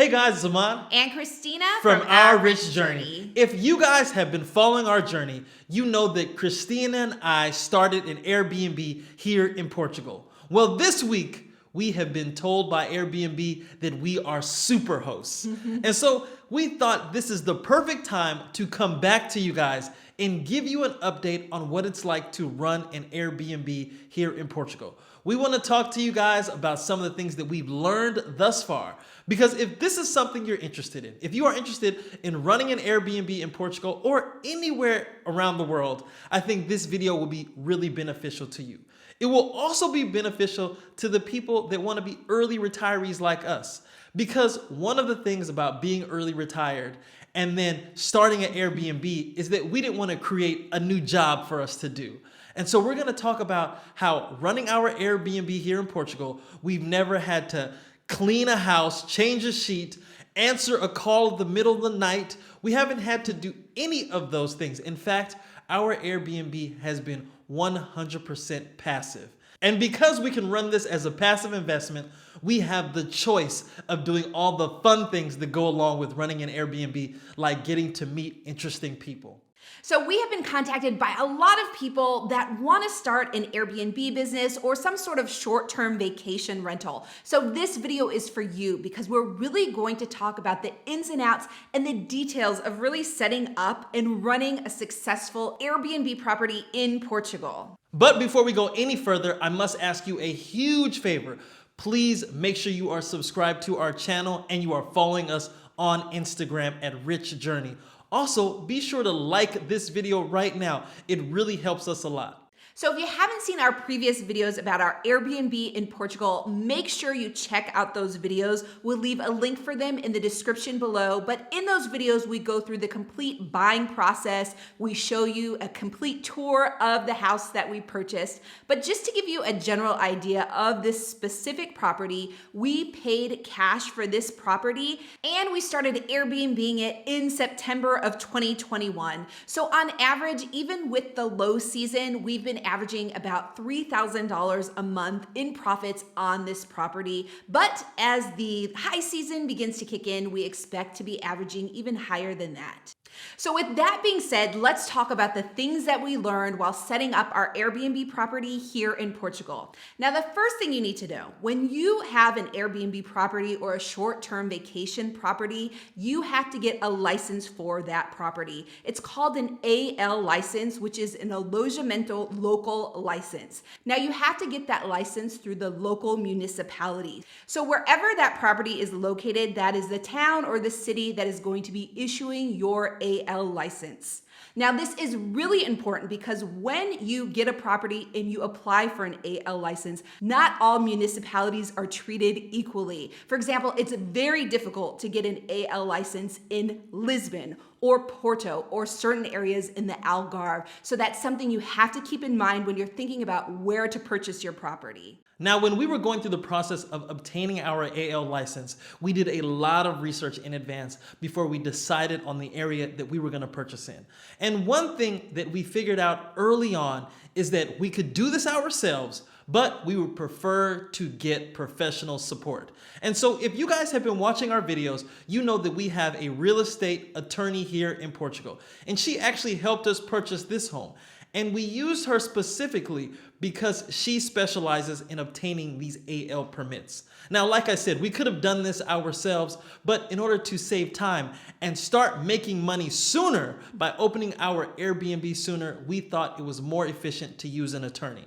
Hey guys, it's Zaman and Christina from Our Rich Journey. If you guys have been following our journey, you know that Christina and I started an Airbnb here in Portugal. Well, this week we have been told by Airbnb that we are superhosts. And so we thought this is the perfect time to come back to you guys and give you an update on what it's like to run an Airbnb here in Portugal. We want to talk to you guys about some of the things that we've learned thus far. Because if this is something you're interested in, if you are interested in running an Airbnb in Portugal or anywhere around the world, I think this video will be really beneficial to you. It will also be beneficial to the people that want to be early retirees like us. Because one of the things about being early retired and then starting an Airbnb is that we didn't want to create a new job for us to do. And so we're going to talk about how running our Airbnb here in Portugal, we've never had to clean a house, change a sheet, answer a call in the middle of the night. We haven't had to do any of those things. In fact, our Airbnb has been 100% passive. And because we can run this as a passive investment, we have the choice of doing all the fun things that go along with running an Airbnb, like getting to meet interesting people. So we have been contacted by a lot of people that want to start an Airbnb business or some sort of short-term vacation rental. So this video is for you because we're really going to talk about the ins and outs and the details of really setting up and running a successful Airbnb property in Portugal. But before we go any further, I must ask you a huge favor. Please make sure you are subscribed to our channel and you are following us on Instagram at Rich Journey. Also, be sure to like this video right now. It really helps us a lot. So if you haven't seen our previous videos about our Airbnb in Portugal, make sure you check out those videos. We'll leave a link for them in the description below. But in those videos, we go through the complete buying process. We show you a complete tour of the house that we purchased. But just to give you a general idea of this specific property, we paid cash for this property and we started Airbnb-ing it in September of 2021. So on average, even with the low season, we've been averaging about $3,000 a month in profits on this property. But as the high season begins to kick in, we expect to be averaging even higher than that. So with that being said, let's talk about the things that we learned while setting up our Airbnb property here in Portugal. Now, the first thing you need to know, when you have an Airbnb property or a short-term vacation property, you have to get a license for that property. It's called an AL license, which is an alojamento local license. Now, you have to get that license through the local municipality. So wherever that property is located, that is the town or the city that is going to be issuing your AL license. Now, this is really important because when you get a property and you apply for an AL license, not all municipalities are treated equally. For example, it's very difficult to get an AL license in Lisbon or Porto or certain areas in the Algarve. So that's something you have to keep in mind when you're thinking about where to purchase your property. Now, when we were going through the process of obtaining our AL license, we did a lot of research in advance before we decided on the area that we were going to purchase in. And one thing that we figured out early on is that we could do this ourselves, but we would prefer to get professional support. And so if you guys have been watching our videos, you know that we have a real estate attorney here in Portugal. And she actually helped us purchase this home. And we used her specifically because she specializes in obtaining these AL permits. Now, like I said, we could have done this ourselves, but in order to save time and start making money sooner by opening our Airbnb sooner, we thought it was more efficient to use an attorney.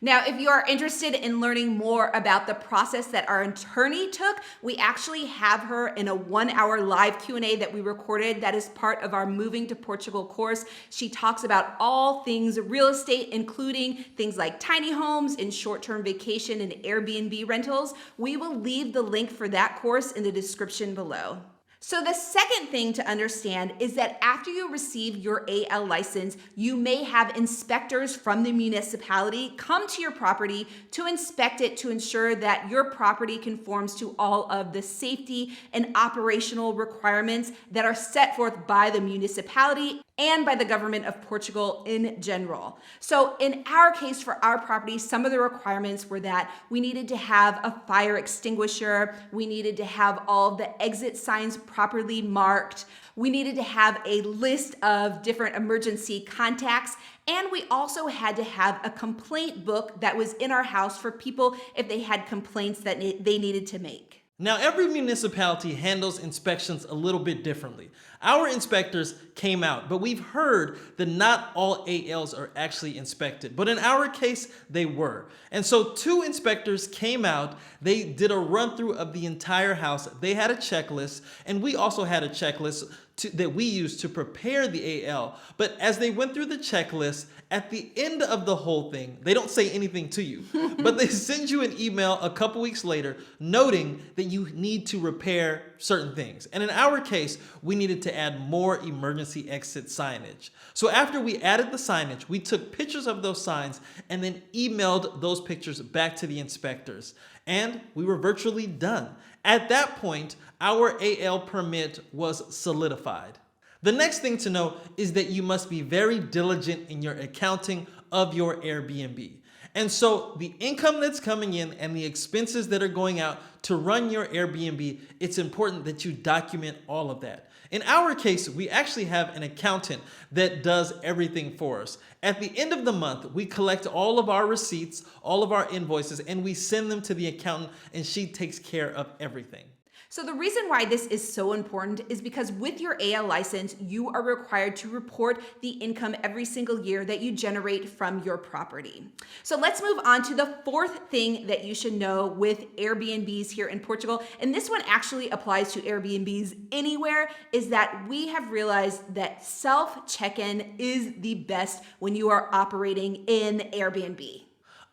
Now, if you are interested in learning more about the process that our attorney took, we actually have her in a 1-hour live Q&A that we recorded that is part of our Moving to Portugal course. She talks about all things real estate, including things like tiny homes and short-term vacation and Airbnb rentals. We will leave the link for that course in the description below. So the second thing to understand is that after you receive your AL license, you may have inspectors from the municipality come to your property to inspect it to ensure that your property conforms to all of the safety and operational requirements that are set forth by the municipality. and by the government of Portugal in general. So in our case, for our property, some of the requirements were that we needed to have a fire extinguisher, we needed to have all of the exit signs properly marked, we needed to have a list of different emergency contacts, and we also had to have a complaint book that was in our house for people if they had complaints that they needed to make. Now, every municipality handles inspections a little bit differently. Our inspectors came out, but we've heard that not all ALs are actually inspected. But in our case, they were. And so 2 inspectors came out. They did a run through of the entire house. They had a checklist, and we also had a checklist that we used to prepare the AL. But as they went through the checklist, at the end of the whole thing, they don't say anything to you, but they send you an email a couple weeks later noting that you need to repair certain things. And in our case, we needed to add more emergency exit signage. So after we added the signage, we took pictures of those signs and then emailed those pictures back to the inspectors. And we were virtually done. At that point, our AL permit was solidified. The next thing to know is that you must be very diligent in your accounting of your Airbnb. And so the income that's coming in and the expenses that are going out to run your Airbnb, it's important that you document all of that. In our case, we actually have an accountant that does everything for us. At the end of the month, we collect all of our receipts, all of our invoices, and we send them to the accountant, and she takes care of everything. So the reason why this is so important is because with your AL license, you are required to report the income every single year that you generate from your property. So let's move on to the 4th thing that you should know with Airbnbs here in Portugal. And this one actually applies to Airbnbs anywhere, is that we have realized that self-check-in is the best when you are operating in Airbnb.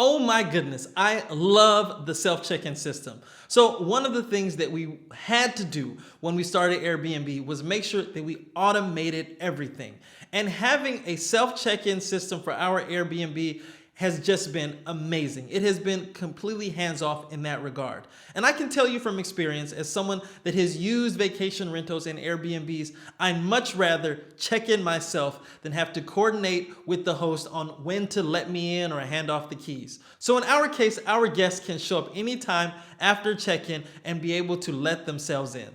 Oh my goodness, I love the self-check-in system. So one of the things that we had to do when we started Airbnb was make sure that we automated everything. And having a self-check-in system for our Airbnb has just been amazing. It has been completely hands-off in that regard. And I can tell you from experience, as someone that has used vacation rentals and Airbnbs, I'd much rather check in myself than have to coordinate with the host on when to let me in or hand off the keys. So in our case, our guests can show up anytime after check-in and be able to let themselves in.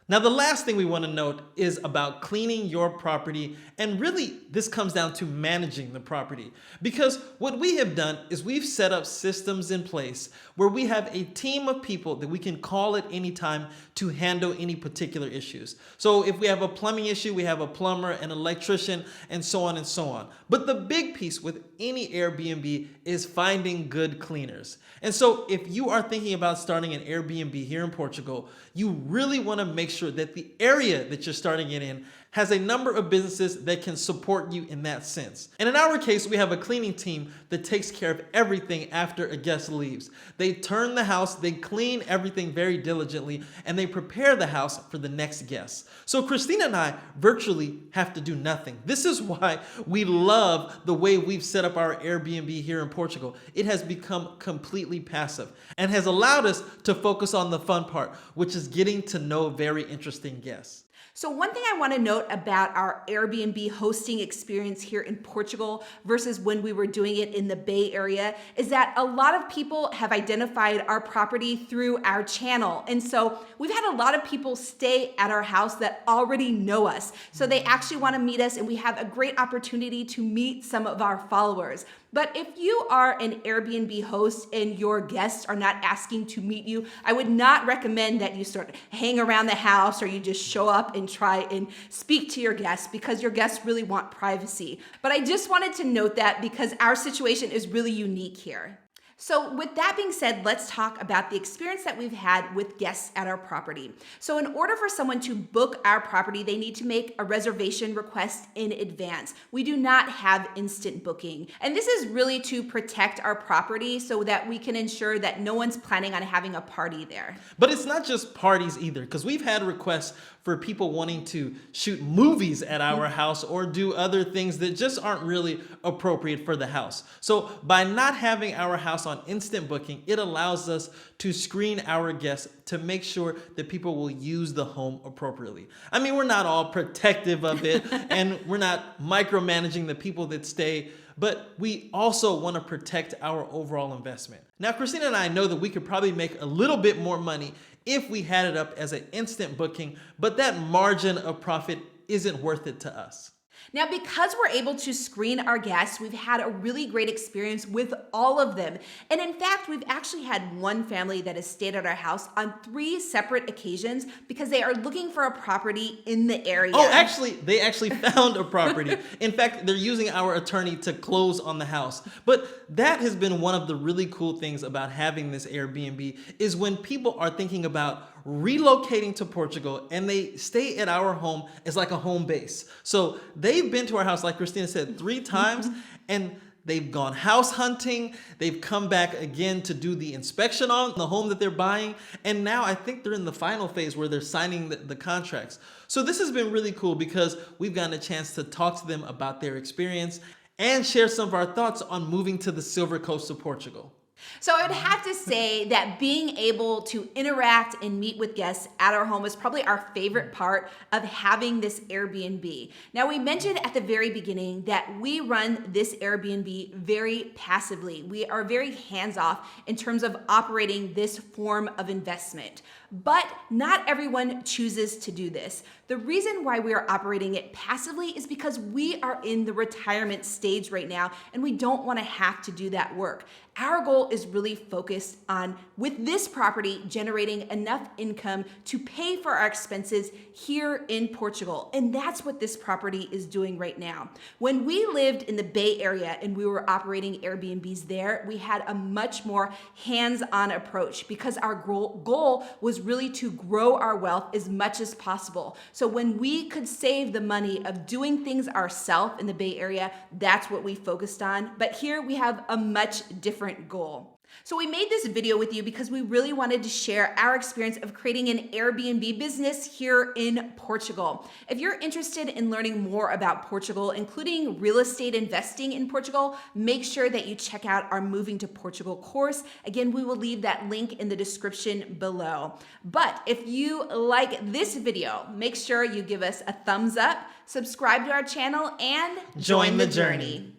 Now, the last thing we want to note is about cleaning your property, and really this comes down to managing the property, because what we have done is we've set up systems in place where we have a team of people that we can call at any time to handle any particular issues. So if we have a plumbing issue, we have a plumber, an electrician, and so on and so on. But the big piece with any Airbnb is finding good cleaners. And so if you are thinking about starting an Airbnb here in Portugal, you really want to make sure that the area that you're starting it in has a number of businesses that can support you in that sense. And in our case, we have a cleaning team that takes care of everything after a guest leaves. They turn the house, they clean everything very diligently, and they prepare the house for the next guest. So Christina and I virtually have to do nothing. This is why we love the way we've set up our Airbnb here in Portugal. It has become completely passive and has allowed us to focus on the fun part, which is getting to know very interesting guests. So one thing I want to note about our Airbnb hosting experience here in Portugal versus when we were doing it in the Bay Area is that a lot of people have identified our property through our channel. And so we've had a lot of people stay at our house that already know us. So they actually want to meet us, and we have a great opportunity to meet some of our followers. But if you are an Airbnb host and your guests are not asking to meet you, I would not recommend that you sort of hang around the house or you just show up and try and speak to your guests, because your guests really want privacy. But I just wanted to note that because our situation is really unique here. So with that being said, let's talk about the experience that we've had with guests at our property. So in order for someone to book our property, they need to make a reservation request in advance. We do not have instant booking. And this is really to protect our property so that we can ensure that no one's planning on having a party there. But it's not just parties either, because we've had requests for people wanting to shoot movies at our house or do other things that just aren't really appropriate for the house. So by not having our house house on instant booking, it allows us to screen our guests to make sure that people will use the home appropriately. I mean, we're not all protective of it and we're not micromanaging the people that stay, but we also want to protect our overall investment. Now, Christina and I know that we could probably make a little bit more money if we had it up as an instant booking, but that margin of profit isn't worth it to us. Now, because we're able to screen our guests, we've had a really great experience with all of them. And in fact, we've actually had one family that has stayed at our house on 3 separate occasions because they are looking for a property in the area. Oh, actually, they actually found a property. In fact, they're using our attorney to close on the house. But that has been one of the really cool things about having this Airbnb is when people are thinking about relocating to Portugal and they stay at our home as like a home base. So they've been to our house, like Christina said, 3 times, and they've gone house hunting. They've come back again to do the inspection on the home that they're buying. And now I think they're in the final phase where they're signing the contracts. So this has been really cool because we've gotten a chance to talk to them about their experience and share some of our thoughts on moving to the Silver Coast of Portugal. So I would have to say that being able to interact and meet with guests at our home is probably our favorite part of having this Airbnb. Now, we mentioned at the very beginning that we run this Airbnb very passively. We are very hands-off in terms of operating this form of investment. But not everyone chooses to do this. The reason why we are operating it passively is because we are in the retirement stage right now and we don't want to have to do that work. Our goal is really focused on, with this property, generating enough income to pay for our expenses here in Portugal. And that's what this property is doing right now. When we lived in the Bay Area and we were operating Airbnbs there, we had a much more hands-on approach because our goal was really to grow our wealth as much as possible. So when we could save the money of doing things ourselves in the Bay Area, that's what we focused on. But here we have a much different goal. So we made this video with you because we really wanted to share our experience of creating an Airbnb business here in Portugal. If you're interested in learning more about Portugal, including real estate investing in Portugal, make sure that you check out our Moving to Portugal course. Again, we will leave that link in the description below. But if you like this video, make sure you give us a thumbs up, subscribe to our channel, and join the journey.